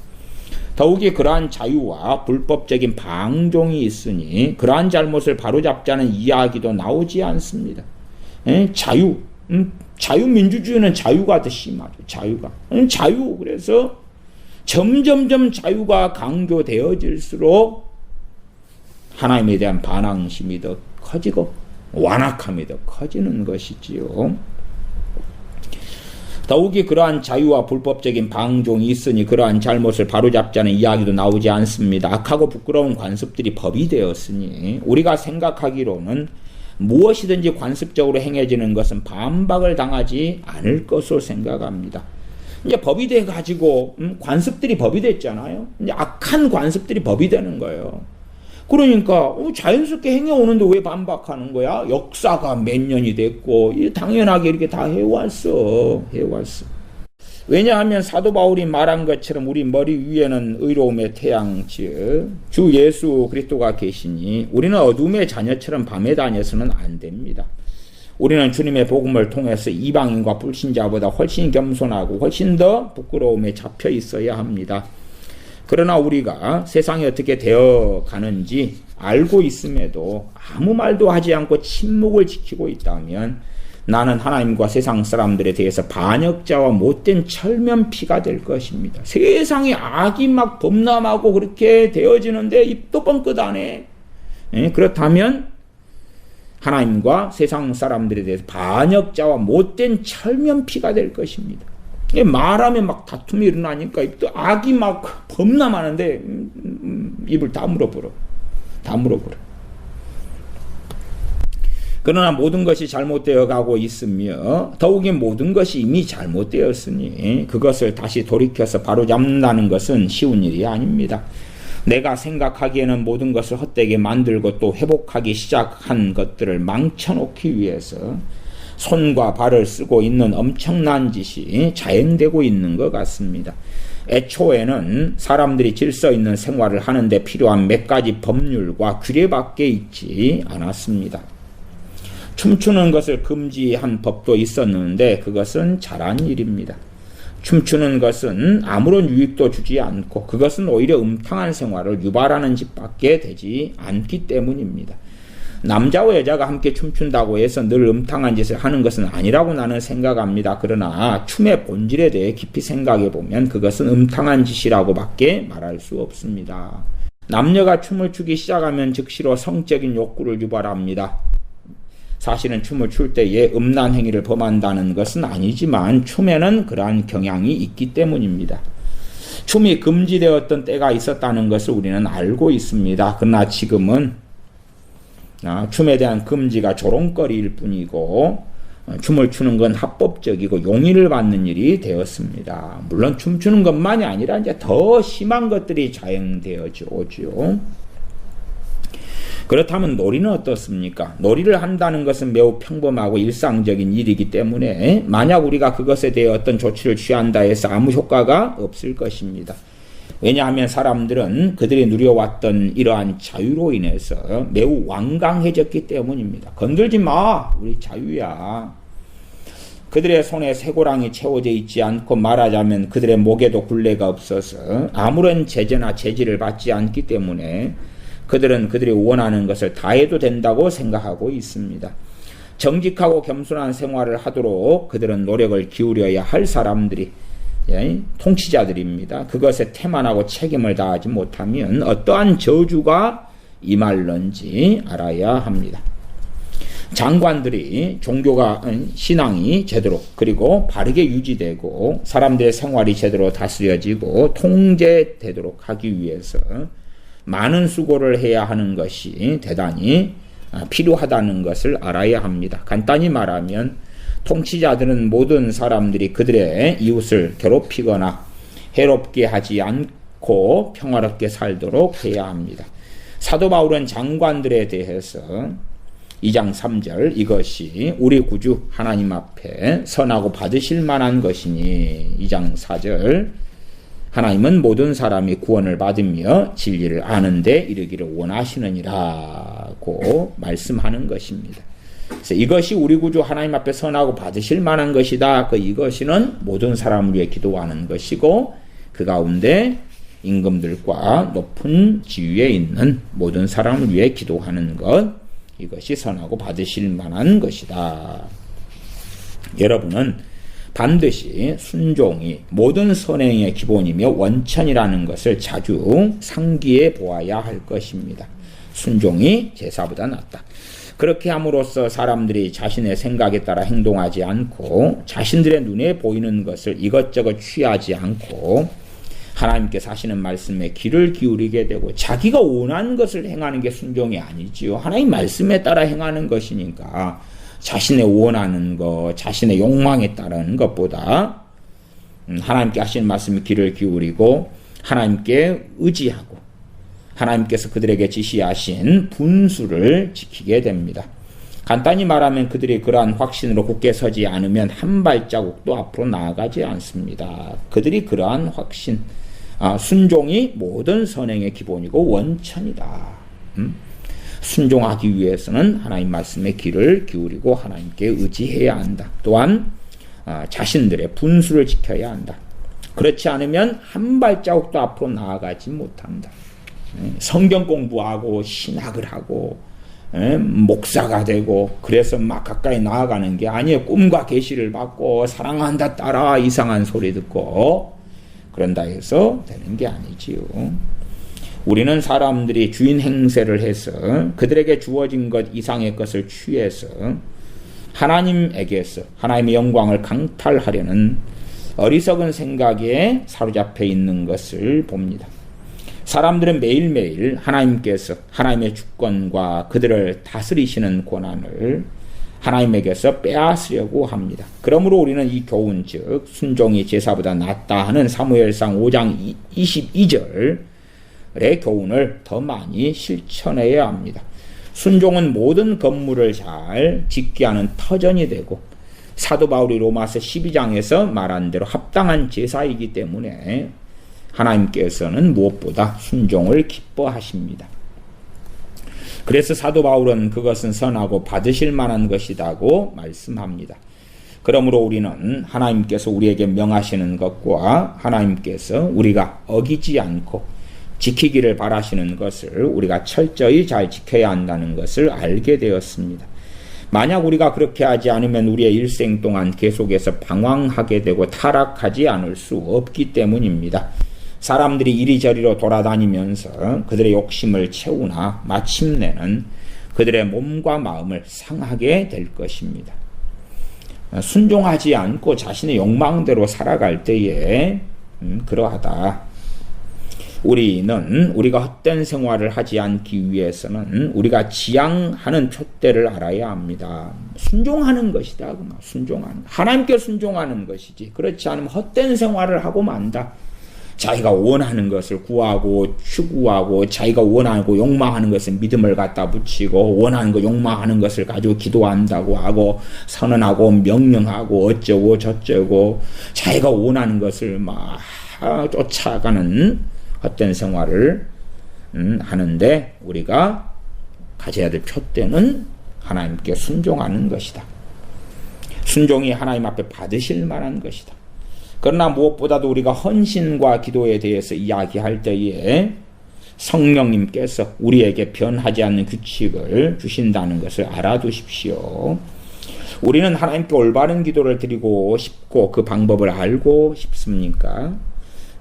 [SPEAKER 1] 더욱이 그러한 자유와 불법적인 방종이 있으니 그러한 잘못을 바로잡자는 이야기도 나오지 않습니다. 자유민주주의는 자유가 더 심하죠. 자유. 그래서 점점점 자유가 강조되어질수록 하나님에 대한 반항심이 더 커지고 완악함이 더 커지는 것이지요. 더욱이 그러한 자유와 불법적인 방종이 있으니 그러한 잘못을 바로잡자는 이야기도 나오지 않습니다. 악하고 부끄러운 관습들이 법이 되었으니 우리가 생각하기로는 무엇이든지 관습적으로 행해지는 것은 반박을 당하지 않을 것으로 생각합니다. 이제 법이 돼가지고 관습들이 법이 됐잖아요. 이제 악한 관습들이 법이 되는 거예요. 그러니까 자연스럽게 행해오는데 왜 반박하는 거야? 역사가 몇 년이 됐고 당연하게 이렇게 다 해왔어. 왜냐하면 사도 바울이 말한 것처럼 우리 머리 위에는 의로움의 태양 즉 주 예수 그리스도가 계시니 우리는 어둠의 자녀처럼 밤에 다녀서는 안 됩니다. 우리는 주님의 복음을 통해서 이방인과 불신자보다 훨씬 겸손하고 훨씬 더 부끄러움에 잡혀 있어야 합니다. 그러나 우리가 세상이 어떻게 되어 가는지 알고 있음에도 아무 말도 하지 않고 침묵을 지키고 있다면 나는 하나님과 세상 사람들에 대해서 반역자와 못된 철면피가 될 것입니다. 세상에 악이 막 범람하고 그렇게 되어지는데 입도 뻥끗 안 해. 그렇다면 하나님과 세상 사람들에 대해서 반역자와 못된 철면피가 될 것입니다. 말하면 막 다툼이 일어나니까 입도 악이 막 범람하는데 입을 다 물어버려. 그러나 모든 것이 잘못되어 가고 있으며 더욱이 모든 것이 이미 잘못되었으니 그것을 다시 돌이켜서 바로잡는다는 것은 쉬운 일이 아닙니다. 내가 생각하기에는 모든 것을 헛되게 만들고 또 회복하기 시작한 것들을 망쳐놓기 위해서 손과 발을 쓰고 있는 엄청난 짓이 자행되고 있는 것 같습니다. 애초에는 사람들이 질서 있는 생활을 하는데 필요한 몇 가지 법률과 규례밖에 있지 않았습니다. 춤추는 것을 금지한 법도 있었는데 그것은 잘한 일입니다. 춤추는 것은 아무런 유익도 주지 않고 그것은 오히려 음탕한 생활을 유발하는 짓밖에 되지 않기 때문입니다. 남자와 여자가 함께 춤춘다고 해서 늘 음탕한 짓을 하는 것은 아니라고 나는 생각합니다. 그러나 춤의 본질에 대해 깊이 생각해 보면 그것은 음탕한 짓이라고밖에 말할 수 없습니다. 남녀가 춤을 추기 시작하면 즉시로 성적인 욕구를 유발합니다. 사실은 춤을 출 때에 음란 행위를 범한다는 것은 아니지만 춤에는 그러한 경향이 있기 때문입니다. 춤이 금지되었던 때가 있었다는 것을 우리는 알고 있습니다. 그러나 지금은 춤에 대한 금지가 조롱거리일 뿐이고 춤을 추는 건 합법적이고 용인을 받는 일이 되었습니다. 물론 춤추는 것만이 아니라 이제 더 심한 것들이 자행되어져 오죠. 그렇다면 놀이는 어떻습니까? 놀이를 한다는 것은 매우 평범하고 일상적인 일이기 때문에 만약 우리가 그것에 대해 어떤 조치를 취한다 해서 아무 효과가 없을 것입니다. 왜냐하면 사람들은 그들이 누려왔던 이러한 자유로 인해서 매우 완강해졌기 때문입니다. 건들지 마! 우리 자유야. 그들의 손에 쇠고랑이 채워져 있지 않고 말하자면 그들의 목에도 굴레가 없어서 아무런 제재나 제지를 받지 않기 때문에 그들은 그들이 원하는 것을 다 해도 된다고 생각하고 있습니다. 정직하고 겸손한 생활을 하도록 그들은 노력을 기울여야 할 사람들이 통치자들입니다. 그것에 태만하고 책임을 다하지 못하면 어떠한 저주가 임할런지 알아야 합니다. 장관들이 종교가 신앙이 제대로 그리고 바르게 유지되고 사람들의 생활이 제대로 다스려지고 통제되도록 하기 위해서 많은 수고를 해야 하는 것이 대단히 필요하다는 것을 알아야 합니다. 간단히 말하면 통치자들은 모든 사람들이 그들의 이웃을 괴롭히거나 해롭게 하지 않고 평화롭게 살도록 해야 합니다. 사도 바울은 장관들에 대해서 2장 3절 이것이 우리 구주 하나님 앞에 선하고 받으실 만한 것이니 2장 4절 하나님은 모든 사람이 구원을 받으며 진리를 아는 데 이르기를 원하시느니라고 말씀하는 것입니다. 그래서 이것이 우리 구주 하나님 앞에 선하고 받으실 만한 것이다. 이것은 모든 사람을 위해 기도하는 것이고 그 가운데 임금들과 높은 지위에 있는 모든 사람을 위해 기도하는 것, 이것이 선하고 받으실 만한 것이다. 여러분은 반드시 순종이 모든 선행의 기본이며 원천이라는 것을 자주 상기해 보아야 할 것입니다. 순종이 제사보다 낫다. 그렇게 함으로써 사람들이 자신의 생각에 따라 행동하지 않고 자신들의 눈에 보이는 것을 이것저것 취하지 않고 하나님께서 하시는 말씀에 귀를 기울이게 되고 자기가 원하는 것을 행하는 게 순종이 아니지요. 하나님 말씀에 따라 행하는 것이니까 자신의 원하는 것, 자신의 욕망에 따르는 것보다 하나님께 하시는 말씀에 귀를 기울이고 하나님께 의지하고 하나님께서 그들에게 지시하신 분수를 지키게 됩니다. 간단히 말하면 그들이 그러한 확신으로 굳게 서지 않으면 한 발자국도 앞으로 나아가지 않습니다. 그들이 그러한 확신, 순종이 모든 선행의 기본이고 원천이다. 순종하기 위해서는 하나님 말씀에 귀를 기울이고 하나님께 의지해야 한다. 또한 자신들의 분수를 지켜야 한다. 그렇지 않으면 한 발자국도 앞으로 나아가지 못한다. 성경 공부하고 신학을 하고 목사가 되고 그래서 막 가까이 나아가는 게 아니에요. 꿈과 계시를 받고 사랑한다 따라 이상한 소리 듣고 그런다 해서 되는 게 아니지요. 우리는 사람들이 주인 행세를 해서 그들에게 주어진 것 이상의 것을 취해서 하나님에게서 하나님의 영광을 강탈하려는 어리석은 생각에 사로잡혀 있는 것을 봅니다. 사람들은 매일매일 하나님께서 하나님의 주권과 그들을 다스리시는 권한을 하나님에게서 빼앗으려고 합니다. 그러므로 우리는 이 교훈 즉 순종이 제사보다 낫다 하는 사무엘상 5장 22절의 교훈을 더 많이 실천해야 합니다. 순종은 모든 건물을 잘 짓게 하는 터전이 되고 사도 바울이 로마서 12장에서 말한 대로 합당한 제사이기 때문에 하나님께서는 무엇보다 순종을 기뻐하십니다. 그래서 사도 바울은 그것은 선하고 받으실 만한 것이라고 말씀합니다. 그러므로 우리는 하나님께서 우리에게 명하시는 것과 하나님께서 우리가 어기지 않고 지키기를 바라시는 것을 우리가 철저히 잘 지켜야 한다는 것을 알게 되었습니다. 만약 우리가 그렇게 하지 않으면 우리의 일생 동안 계속해서 방황하게 되고 타락하지 않을 수 없기 때문입니다. 사람들이 이리저리로 돌아다니면서 그들의 욕심을 채우나 마침내는 그들의 몸과 마음을 상하게 될 것입니다. 순종하지 않고 자신의 욕망대로 살아갈 때에 그러하다. 우리가 헛된 생활을 하지 않기 위해서는 우리가 지향하는 촛대를 알아야 합니다. 순종하는 것이다. 순종하는 하나님께 순종하는 것이지. 그렇지 않으면 헛된 생활을 하고 만다. 자기가 원하는 것을 구하고 추구하고 자기가 원하고 욕망하는 것을 믿음을 갖다 붙이고 원하는 것 욕망하는 것을 가지고 기도한다고 하고 선언하고 명령하고 어쩌고 저쩌고 자기가 원하는 것을 막 쫓아가는 헛된 생활을 하는데 우리가 가져야 될 촛대는 하나님께 순종하는 것이다. 순종이 하나님 앞에 받으실 만한 것이다. 그러나 무엇보다도 우리가 헌신과 기도에 대해서 이야기할 때에 성령님께서 우리에게 변하지 않는 규칙을 주신다는 것을 알아두십시오. 우리는 하나님께 올바른 기도를 드리고 싶고 그 방법을 알고 싶습니까?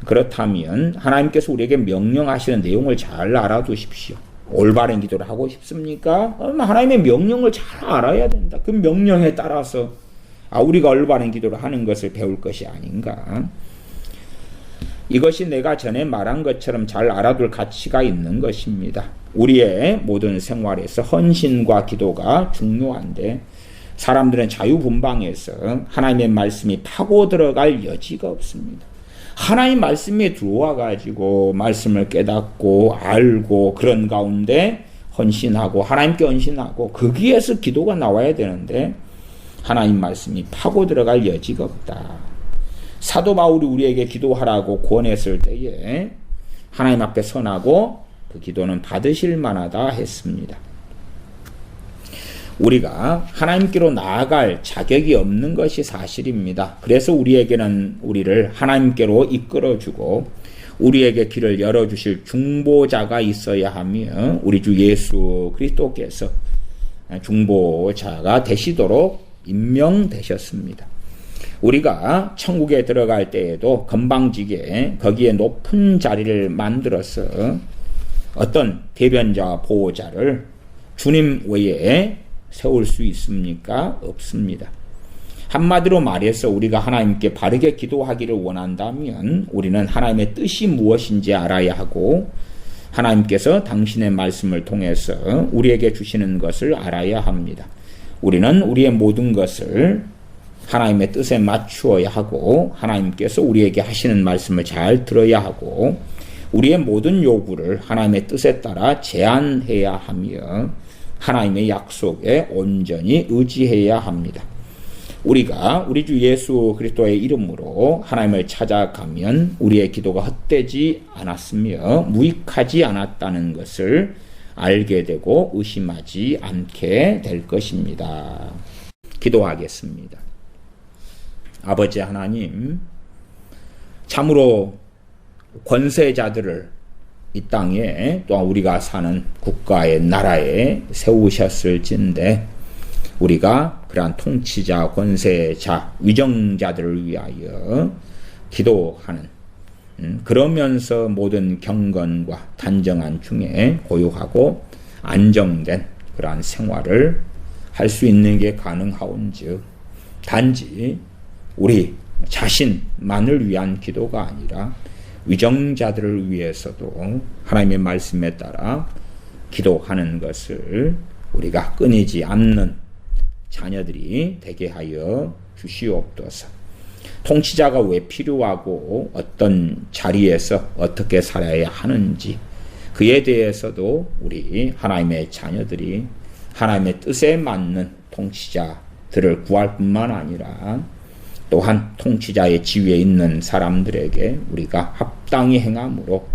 [SPEAKER 1] 그렇다면 하나님께서 우리에게 명령하시는 내용을 잘 알아두십시오. 올바른 기도를 하고 싶습니까? 하나님의 명령을 잘 알아야 된다. 그 명령에 따라서 우리가 올바른 기도를 하는 것을 배울 것이 아닌가. 이것이 내가 전에 말한 것처럼 잘 알아둘 가치가 있는 것입니다. 우리의 모든 생활에서 헌신과 기도가 중요한데 사람들은 자유분방해서 하나님의 말씀이 파고 들어갈 여지가 없습니다. 하나님 말씀에 들어와 가지고 말씀을 깨닫고 알고 그런 가운데 헌신하고 하나님께 헌신하고 거기에서 기도가 나와야 되는데 하나님 말씀이 파고 들어갈 여지가 없다. 사도 바울이 우리에게 기도하라고 권했을 때에 하나님 앞에 선하고 그 기도는 받으실 만하다 했습니다. 우리가 하나님께로 나아갈 자격이 없는 것이 사실입니다. 그래서 우리를 하나님께로 이끌어주고 우리에게 길을 열어주실 중보자가 있어야 하며 우리 주 예수 그리스도께서 중보자가 되시도록 임명되셨습니다. 우리가 천국에 들어갈 때에도 건방지게 거기에 높은 자리를 만들어서 어떤 대변자 보호자를 주님 외에 세울 수 있습니까? 없습니다. 한마디로 말해서 우리가 하나님께 바르게 기도하기를 원한다면 우리는 하나님의 뜻이 무엇인지 알아야 하고 하나님께서 당신의 말씀을 통해서 우리에게 주시는 것을 알아야 합니다. 우리는 우리의 모든 것을 하나님의 뜻에 맞추어야 하고 하나님께서 우리에게 하시는 말씀을 잘 들어야 하고 우리의 모든 요구를 하나님의 뜻에 따라 제한해야 하며 하나님의 약속에 온전히 의지해야 합니다. 우리가 우리 주 예수 그리스도의 이름으로 하나님을 찾아가면 우리의 기도가 헛되지 않았으며 무익하지 않았다는 것을 알게 되고 의심하지 않게 될 것입니다. 기도하겠습니다. 아버지 하나님, 참으로 권세자들을 이 땅에 또한 우리가 사는 국가의 나라에 세우셨을진데 우리가 그러한 통치자, 권세자, 위정자들을 위하여 기도하는 그러면서 모든 경건과 단정한 중에 고요하고 안정된 그러한 생활을 할 수 있는 게 가능하온즉 단지 우리 자신만을 위한 기도가 아니라 위정자들을 위해서도 하나님의 말씀에 따라 기도하는 것을 우리가 끊이지 않는 자녀들이 되게 하여 주시옵소서. 통치자가 왜 필요하고 어떤 자리에서 어떻게 살아야 하는지 그에 대해서도 우리 하나님의 자녀들이 하나님의 뜻에 맞는 통치자들을 구할 뿐만 아니라 또한 통치자의 지위에 있는 사람들에게 우리가 합당히 행함으로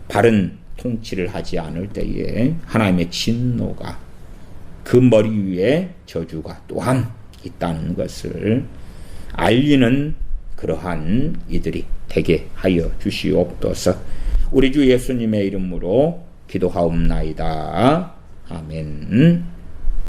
[SPEAKER 1] 바른 통치를 하지 않을 때에 하나님의 진노가 그 머리 위에 저주가 또한 있다는 것을 알리는 그러한 이들이 되게 하여 주시옵소서. 우리 주 예수님의 이름으로 기도하옵나이다. 아멘.